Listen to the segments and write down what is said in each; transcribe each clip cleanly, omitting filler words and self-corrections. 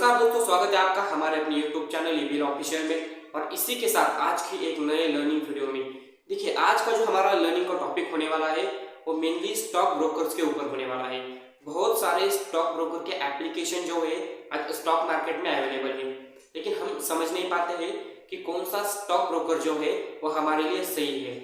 नमस्कार दोस्तों, स्वागत है आपका हमारे अपने YouTube चैनल ईबीएल ऑफिशियल में। और इसी के साथ आज की एक नए लर्निंग वीडियो में देखिए, आज का जो हमारा लर्निंग का टॉपिक होने वाला है वो मेनली स्टॉक ब्रोकर्स के ऊपर होने वाला है। बहुत सारे स्टॉक ब्रोकर के एप्लीकेशन जो है आज स्टॉक मार्केट में अवेलेबल है, लेकिन हम समझ नहीं पाते हैं कि कौन सा स्टॉक ब्रोकर जो है वो हमारे लिए सही है।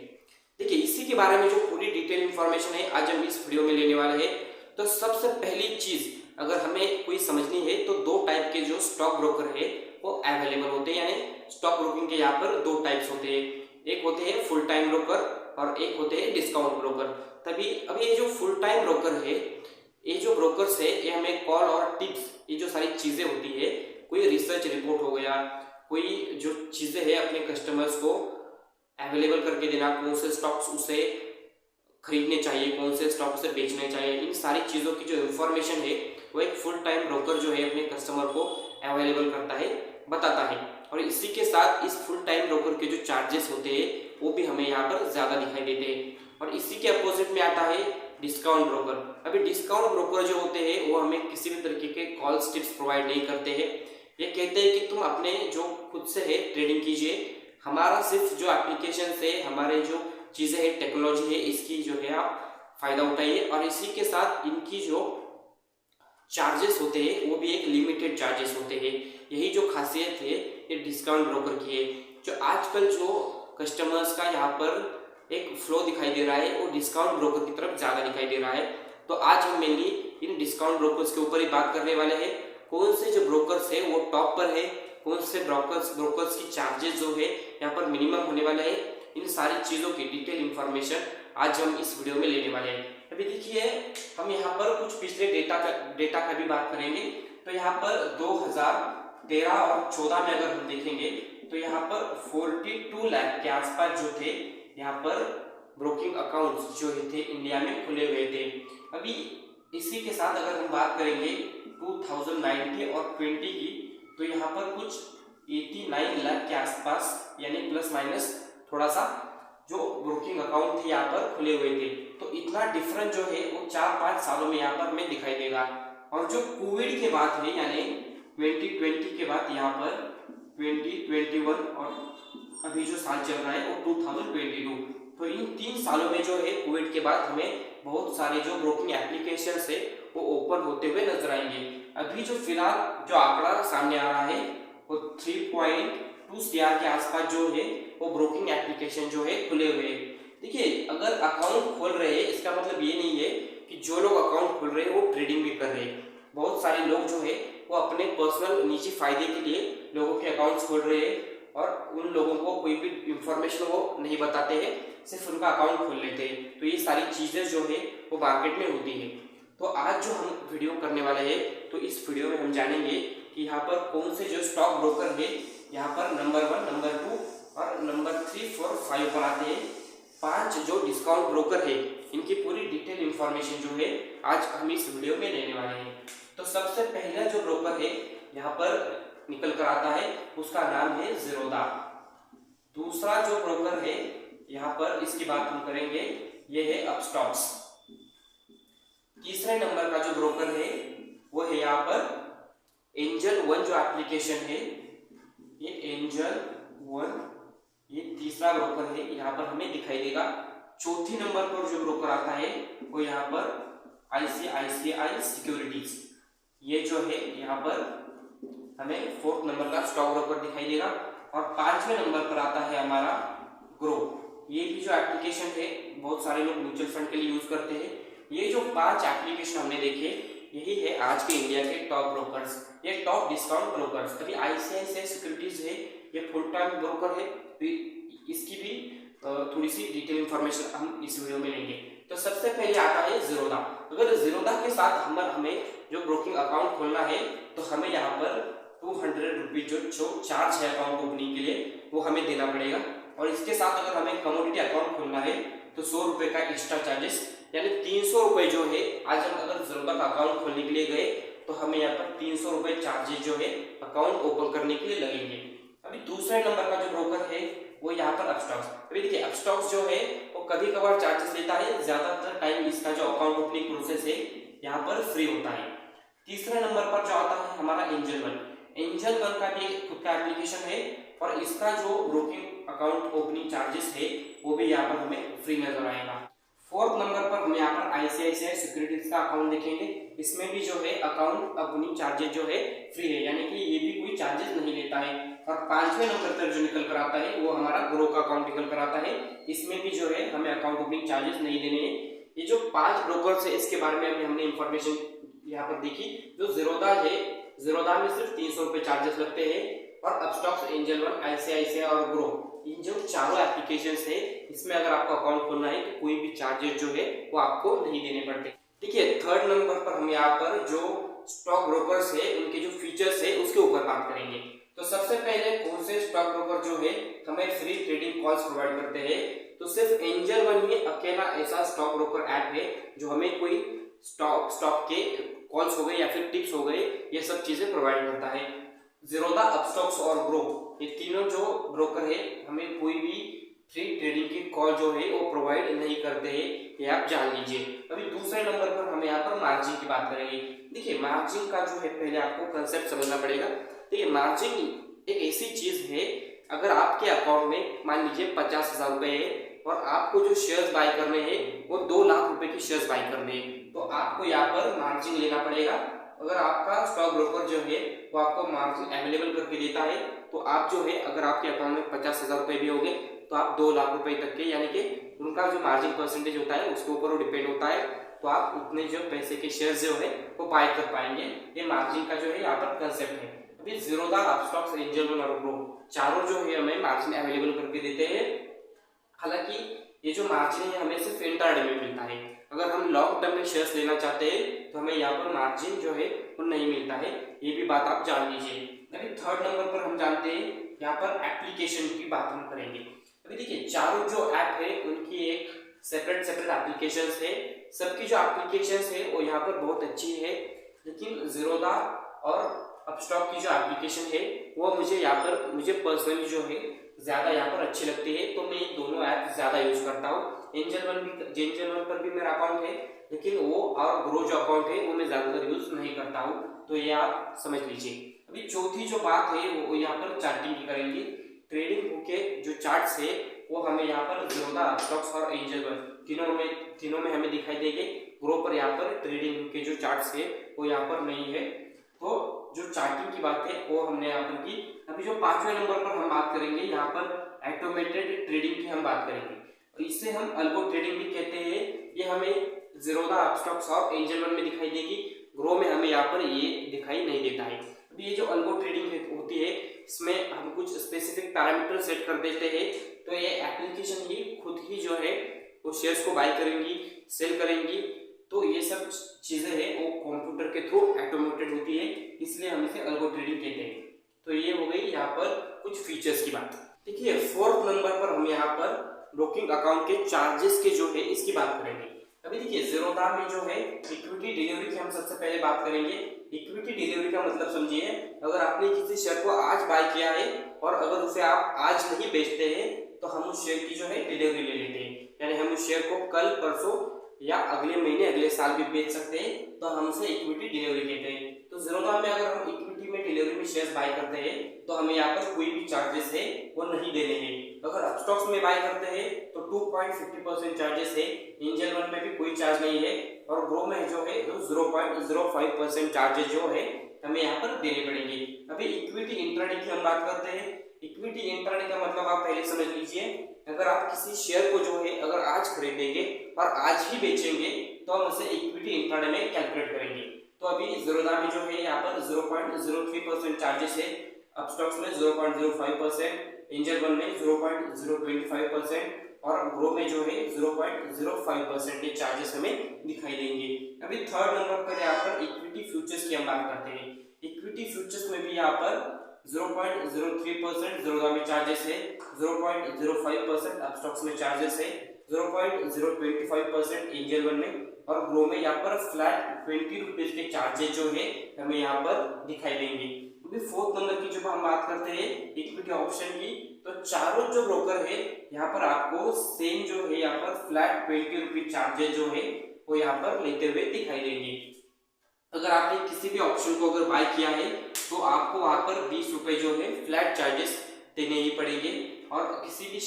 देखिए, इसी के बारे में जो पूरी डिटेल इंफॉर्मेशन है आज हम इस वीडियो में लेने वाले हैं। तो सबसे पहली चीज अगर हमें कोई समझनी है तो दो टाइप के जो स्टॉक ब्रोकर है वो अवेलेबल होते हैं, यानी स्टॉक ब्रोकिंग के यहाँ पर दो टाइप्स होते हैं। एक होते हैं फुल टाइम ब्रोकर और एक होते हैं डिस्काउंट ब्रोकर। तभी अभी ये जो फुल टाइम ब्रोकर है, ये जो ब्रोकर्स है, ये हमें कॉल और टिप्स, ये जो सारी चीजें होती है, कोई रिसर्च रिपोर्ट हो गया, कोई जो चीजें है अपने कस्टमर्स को अवेलेबल करके देना, कौन से स्टॉक्स उसे खरीदने चाहिए, कौन से स्टॉक उसे बेचने चाहिए, इन सारी चीज़ों की जो इन्फॉर्मेशन है वो एक फुल टाइम ब्रोकर जो है अपने कस्टमर को अवेलेबल करता है, बताता है। और इसी के साथ इस फुल टाइम ब्रोकर के जो चार्जेस होते हैं वो भी हमें यहाँ पर ज़्यादा दिखाई देते हैं। और इसी के अपोजिट में आता है डिस्काउंट ब्रोकर। अभी डिस्काउंट ब्रोकर जो होते हैं वो हमें किसी भी तरीके के कॉल्स टिप्स प्रोवाइड नहीं करते हैं। ये कहते हैं कि तुम अपने जो खुद से है ट्रेडिंग कीजिए, हमारा सिर्फ जो एप्लीकेशन से हमारे जो चीज़ें हैं, टेक्नोलॉजी है, इसकी जो है आप फायदा उठाइए। और इसी के साथ इनकी जो चार्जेस होते हैं वो भी एक लिमिटेड चार्जेस होते हैं। यही जो खासियत है ये डिस्काउंट ब्रोकर की है। जो आजकल जो कस्टमर्स का यहाँ पर एक फ्लो दिखाई दे रहा है वो डिस्काउंट ब्रोकर की तरफ ज़्यादा दिखाई दे रहा है। तो आज हम मेनली इन डिस्काउंट ब्रोकर्स के ऊपर ही बात करने वाले हैं। कौन से जो ब्रोकर्स है वो टॉप पर है, कौन से ब्रोकर्स की चार्जेस जो है यहाँ पर मिनिमम होने वाला है, इन सारी चीज़ों की डिटेल इंफॉर्मेशन आज हम इस वीडियो में लेने वाले हैं। अभी देखिए, हम यहाँ पर कुछ पिछले डेटा का भी बात करेंगे। तो यहाँ पर 2013 और 14 में अगर हम देखेंगे तो यहाँ पर 42 लाख के आसपास जो थे यहाँ पर ब्रोकिंग अकाउंट्स जो थे इंडिया में खुले हुए थे। अभी इसी के साथ अगर हम बात करेंगे 2019 और 20 की, तो यहाँ पर कुछ 89 लाख के आसपास, यानी प्लस माइनस थोड़ा सा, जो ब्रोकिंग अकाउंट थे यहाँ पर खुले हुए थे। तो इतना डिफरेंस जो है वो 4-5 सालों में यहाँ पर हमें दिखाई देगा। और जो कोविड के बाद है, यानी 2020 के बाद यहाँ पर 2021 और अभी जो साल चल रहा है वो 2022, तो इन 3 सालों में जो है कोविड के बाद हमें बहुत सारे जो ब्रोकिंग एप्लीकेशन है वो ओपन होते हुए नजर आएंगे। अभी जो फिलहाल जो आंकड़ा सामने आ रहा है वो 3.2 CR के आसपास जो है वो ब्रोकिंग एप्लीकेशन जो है खुले हुए हैं। देखिए, अगर अकाउंट खोल रहे हैं इसका मतलब ये नहीं है कि जो लोग अकाउंट खोल रहे हैं वो ट्रेडिंग भी कर रहे हैं। बहुत सारे लोग जो है वो अपने पर्सनल निजी फायदे के लिए लोगों के अकाउंट्स खोल रहे हैं और उन लोगों को कोई भी इंफॉर्मेशन वो नहीं बताते हैं, सिर्फ उनका अकाउंट खोल लेते हैं। तो ये सारी चीज़ें जो है वो मार्केट में होती है। तो आज जो हम वीडियो करने वाले हैं, तो इस वीडियो में हम जानेंगे कि यहाँ पर कौन से जो स्टॉक ब्रोकर है, यहाँ पर नंबर 1, नंबर 2 और नंबर 3, 4, 5 पर आते हैं 5 जो डिस्काउंट ब्रोकर है, इनकी पूरी डिटेल इंफॉर्मेशन जो है आज हम इस वीडियो में लेने वाले हैं। तो सबसे पहला जो ब्रोकर है यहाँ पर निकल कर आता है उसका नाम है ज़ीरोधा। दूसरा जो ब्रोकर है यहाँ पर, इसकी बात हम करेंगे, ये है अपस्टॉक्स। तीसरे नंबर का जो ब्रोकर है वो है यहाँ पर एंजल वन जो एप्लीकेशन है, ये एंजल वन, ये तीसरा ब्रोकर है, यहाँ पर हमें दिखाई देगा। चौथी नंबर पर जो ब्रोकर आता है वो यहाँ पर ICICI सिक्योरिटीज, ये जो है यहाँ पर हमें 4th नंबर का स्टॉक ब्रोकर दिखाई देगा। और 5वें नंबर पर आता है हमारा ग्रो। ये भी जो एप्लीकेशन है बहुत सारे लोग म्यूचुअल फंड के लिए यूज करते हैं। ये जो 5 एप्लीकेशन हमने देखे, यही है आज के इंडिया के टॉप ब्रोकर्स, ये टॉप डिस्काउंट ब्रोकर्स। तभी ICICI सिक्योरिटीज है, ये फुल टाइम ब्रोकर है, तो इसकी भी थोड़ी सी डिटेल इंफॉर्मेशन हम इस वीडियो में लेंगे। तो सबसे पहले आता है ज़ीरोधा। अगर ज़ीरोधा के साथ हमें जो ब्रोकिंग अकाउंट खोलना है तो हमें यहाँ पर 200 रुपीज जो चार्ज है अकाउंट ओपनिंग के लिए वो हमें देना पड़ेगा। और इसके साथ अगर हमें कमोडिटी अकाउंट खोलना है तो 100 रुपये का एक्स्ट्रा चार्जेस, यानी 300 रुपये जो है, आज हम अगर ज़ीरोधा का अकाउंट खोलने के लिए गए तो हमें यहाँ पर 300 रुपये चार्जेस जो है अकाउंट ओपन करने के लिए लगेंगे। अभी दूसरे नंबर का जो ब्रोकर है वो यहाँ पर अपस्टॉक्स। अभी देखिए, अपस्टॉक्स जो है वो कभी कभार चार्जेस लेता है, ज्यादातर टाइम इसका जो अकाउंट ओपनिंग प्रोसेस है यहाँ पर फ्री होता है। तीसरे नंबर पर जो आता है हमारा एंजल वन। एंजल वन का भी खुद का एप्लीकेशन है और इसका जो ब्रोकिंग अकाउंट ओपनिंग चार्जेस है वो भी यहाँ पर हमें फ्री नजर आएगा। फोर्थ नंबर पर हम यहाँ पर आईसीआईसीआई सिक्योरिटीज का अकाउंट देखेंगे। इसमें भी जो है अकाउंट ओपनिंग चार्जेस जो है फ्री है, यानी कि ये भी कोई चार्जेस नहीं लेता है। और पांचवें नंबर पर जो निकल कर आता है वो हमारा ग्रो का अकाउंट निकल कर आता है। इसमें भी जो है हमें अकाउंट ओपनिंग चार्जेस नहीं देने हैं। ये जो 5 ब्रोकर्स है इसके बारे में अभी हमने इंफॉर्मेशन यहाँ पर देखी। जो ज़ीरोधा है, ज़ीरोधा में सिर्फ 300 रुपये चार्जेस लगते हैं और अपस्टॉक्स, एंजल वन, आईसीआईसीआई और ग्रो, इन जो चारों एप्लीकेशंस है इसमें अगर आपको अकाउंट खोलना है तो कोई भी चार्जेस जो है वो आपको नहीं देने पड़ते। देखिए थर्ड नंबर पर हम यहाँ पर जो स्टॉक ब्रोकर्स है उनके जो फीचर्स है उसके ऊपर बात करेंगे। तो सबसे पहले कौन से स्टॉक ब्रोकर जो है हमें फ्री ट्रेडिंग कॉल्स प्रोवाइड करते हैं, तो सिर्फ एंजल वन ही अकेला ऐसा स्टॉक ब्रोकर ऐप है जो हमें कोई स्टॉक के कॉल्स हो गए या फिर टिप्स हो गए ये सब चीजें प्रोवाइड करता है। ज़ीरोधा, अपस्टॉक्स और ग्रो, ये तीनों जो ब्रोकर है हमें कोई भी फ्री ट्रेडिंग की कॉल जो है वो प्रोवाइड नहीं करते हैं, ये आप जान लीजिए। अभी दूसरे नंबर पर हम यहाँ पर मार्जिन की बात करेंगे। देखिए मार्जिन का जो है पहले आपको कंसेप्ट समझना पड़ेगा। देखिए मार्जिन एक ऐसी चीज है, अगर आपके अकाउंट में मान लीजिए 50,000 रुपए है और आपको जो शेयर्स बाय करने हैं वो 2 लाख रुपए के शेयर्स बाय करने हैं, तो आपको यहाँ पर मार्जिन लेना पड़ेगा। अगर आपका स्टॉक ब्रोकर जो है वो आपको मार्जिन अवेलेबल करके देता है तो आप जो है अगर आपके अकाउंट में 50,000 रुपए भी होंगे तो आप 2 लाख रुपए तक के, यानी कि उनका जो मार्जिन परसेंटेज होता है उसके ऊपर वो डिपेंड होता है, तो आप उतने जो पैसे के शेयर जो है वो बाय कर पाएंगे। ये मार्जिन का जो है यहाँ पर कंसेप्ट है। अभी ज़ीरोधा, अपस्टॉक्स, एंजल वन और ग्रो चारों जो है हमें मार्जिन अवेलेबल करके देते हैं। हालांकि ये जो मार्जिन है हमें सिर्फ इंट्राडे में मिलता है। अगर हम लॉन्ग टर्म में शेयर्स लेना चाहते हैं तो हमें यहाँ पर मार्जिन जो है वो नहीं मिलता है, ये भी बात आप जान लीजिए। अभी थर्ड नंबर पर हम जानते हैं यहाँ पर एप्लीकेशन की बात हम करेंगे। अभी देखिए चारों जो ऐप है उनकी एक सेपरेट एप्लीकेशंस है। सबकी जो एप्लीकेशंस है वो यहाँ पर बहुत अच्छी है, लेकिन ज़ीरोधा और अपस्टॉक की जो एप्लीकेशन है वो मुझे पर्सनली जो है ज़्यादा यहाँ पर अच्छी लगती है, तो मैं दोनों ऐप ज़्यादा यूज़ करता हूँ। एंजल वन पर भी मेरा अकाउंट है, लेकिन वो और ग्रो जो अकाउंट है वो मैं ज़्यादातर यूज़ नहीं करता हूँ, तो ये आप समझ लीजिए। अभी चौथी जो बात है वो यहाँ पर चार्टिंग की करेंगे। ट्रेडिंग बुक के जो चार्ट्स है वो हमें यहाँ पर ज़ीरोधा, अपस्टॉक्स और एंजल वन तीनों में हमें दिखाई देंगे। ग्रो पर यहाँ पर ट्रेडिंग बुक के जो चार्ट्स है वो यहाँ पर नहीं है, तो जो चार्टिंग की बात है वो हमने यहाँ पर की। अभी जो 5वें नंबर पर हम बात करेंगे यहाँ पर ऑटोमेटेड ट्रेडिंग की हम बात करेंगे, तो इससे हम अल्गो ट्रेडिंग भी कहते हैं। ये हमें ज़ीरोधा, अपस्टॉक्स और एंजल वन में दिखाई देगी, ग्रो में हमें यहाँ पर ये दिखाई नहीं देता है। अभी ये जो अल्गो ट्रेडिंग होती है इसमें हम कुछ स्पेसिफिक पैरामीटर सेट कर देते हैं, तो ये एप्लीकेशन ही खुद ही जो है वो शेयर्स को बाय करेंगी, सेल करेंगी, तो ये सब चीजें हैं वो कंप्यूटर के थ्रू ऑटोमेटेड होती है, इसलिए हम इसे अल्गो ट्रेडिंग कहते हैं। तो ये हो गई यहाँ पर कुछ फीचर्स की बात। देखिए फोर्थ नंबर पर हम यहाँ पर ब्रोकिंग अकाउंट के चार्जेस के जो है इसकी बात करेंगे। अभी देखिए ज़ीरोधा में जो है इक्विटी डिलीवरी की हम सबसे पहले बात करेंगे। इक्विटी डिलीवरी का मतलब समझिए, अगर आपने किसी शेयर को आज बाय किया है और अगर उसे आप आज नहीं बेचते हैं तो हम उस शेयर की जो है डिलीवरी ले लेते हैं, यानी हम उस शेयर को कल, परसों या अगले महीने, अगले साल भी बेच सकते हैं, तो हम उसे इक्विटी डिलीवरी कहते हैं। तो ज़ीरोधा में अगर हम इक्विटी में डिलीवरी में शेयर्स बाय करते हैं तो हमें यहाँ पर कोई भी चार्जेस है वो नहीं देने हैं। अगर अपस्टॉक्स में बाय करते हैं तो 2.50% चार्जेस है, एंजल वन में भी कोई चार्ज नहीं है और ग्रो में जो है 0.05% चार्जेस जो है हमें यहाँ पर देने पड़ेंगे। अभी इक्विटी इंट्राडे की हम बात करते हैं। इक्विटी इंट्राडे का मतलब आप पहले समझ लीजिए, अगर आप किसी शेयर को जो है अगर आज खरीदेंगे और आज ही बेचेंगे तो हम उसे इक्विटी इंट्राडे में कैलकुलेट करेंगे। तो अभी ज़ीरोधा में जो है यहाँ पर 0.03% चार्जेस है, अपस्टॉक्स में 0.05%, एंजल वन में 0.025% और ग्रो में जो है 0.05% के चार्जेस हमें दिखाई देंगे। अभी थर्ड नंबर पर यहाँ पर इक्विटी फ्यूचर्स की हम बात करते हैं। इक्विटी फ्यूचर्स में भी यहाँ पर 0.03% ज़ीरोधा में चार्जेस है, 0.05% अपस्टॉक्स में चार्जेस है, 0.025% एंजल वन में और ग्रो में यहाँ पर फ्लैट 20 रुपीज के चार्जेस जो है हमें यहाँ पर दिखाई देंगे। अभी फोर्थ नंबर की जब हम बात करते हैं इक्विटी ऑप्शन की, तो चारों जो ब्रोकर है यहाँ पर आपको सेम जो है यहाँ पर फ्लैट 20 रुपीज चार्जेस जो है वो यहाँ पर लेते हुए दिखाई देंगे। अगर आपने किसी भी ऑप्शन को अगर बाय किया है तो आपको वहां पर 20 रुपए जो है फ्लैट चार्जेस देने ही पड़ेंगे। और किसी भी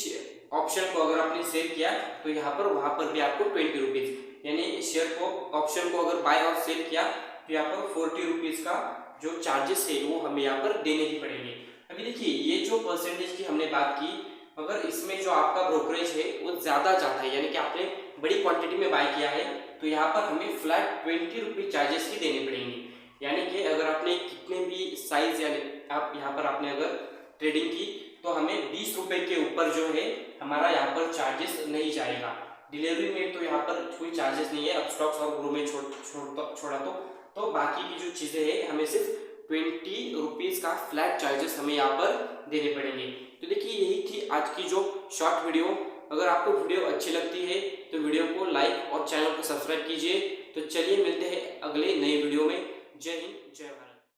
ऑप्शन को अगर आपने सेल किया तो यहाँ पर वहां पर भी आपको 20 रुपीज, यानी शेयर को ऑप्शन को अगर बाय और सेल किया तो यहाँ पर 40 रुपीज का जो चार्जेस है वो हमें यहाँ पर देने ही पड़ेंगे। अभी देखिए ये जो परसेंटेज की हमने बात की, अगर इसमें जो आपका ब्रोकरेज है वो ज्यादा जाता है, यानी कि आपने बड़ी क्वांटिटी में बाय किया है तो यहाँ पर हमें फ्लैट 20 रुपीज चार्जेस ही देने पड़ेंगे। यानी कि अगर आपने कितने भी साइज यानी आप यहाँ पर आपने अगर ट्रेडिंग की तो हमें 20 रुपए के ऊपर जो है हमारा यहाँ पर चार्जेस नहीं जाएगा। डिलीवरी में तो यहाँ पर कोई चार्जेस नहीं है, अब स्टॉक्स और ग्रो में छोड़ा तो बाकी की जो चीजें हैं हमें सिर्फ 20 रुपीज का फ्लैट चार्जेस हमें यहाँ पर देने पड़ेंगे। तो देखिए यही थी आज की जो शॉर्ट वीडियो। अगर आपको वीडियो अच्छी लगती है तो वीडियो को लाइक और चैनल को सब्सक्राइब कीजिए। तो चलिए मिलते हैं अगले नए वीडियो में। जय हिंद।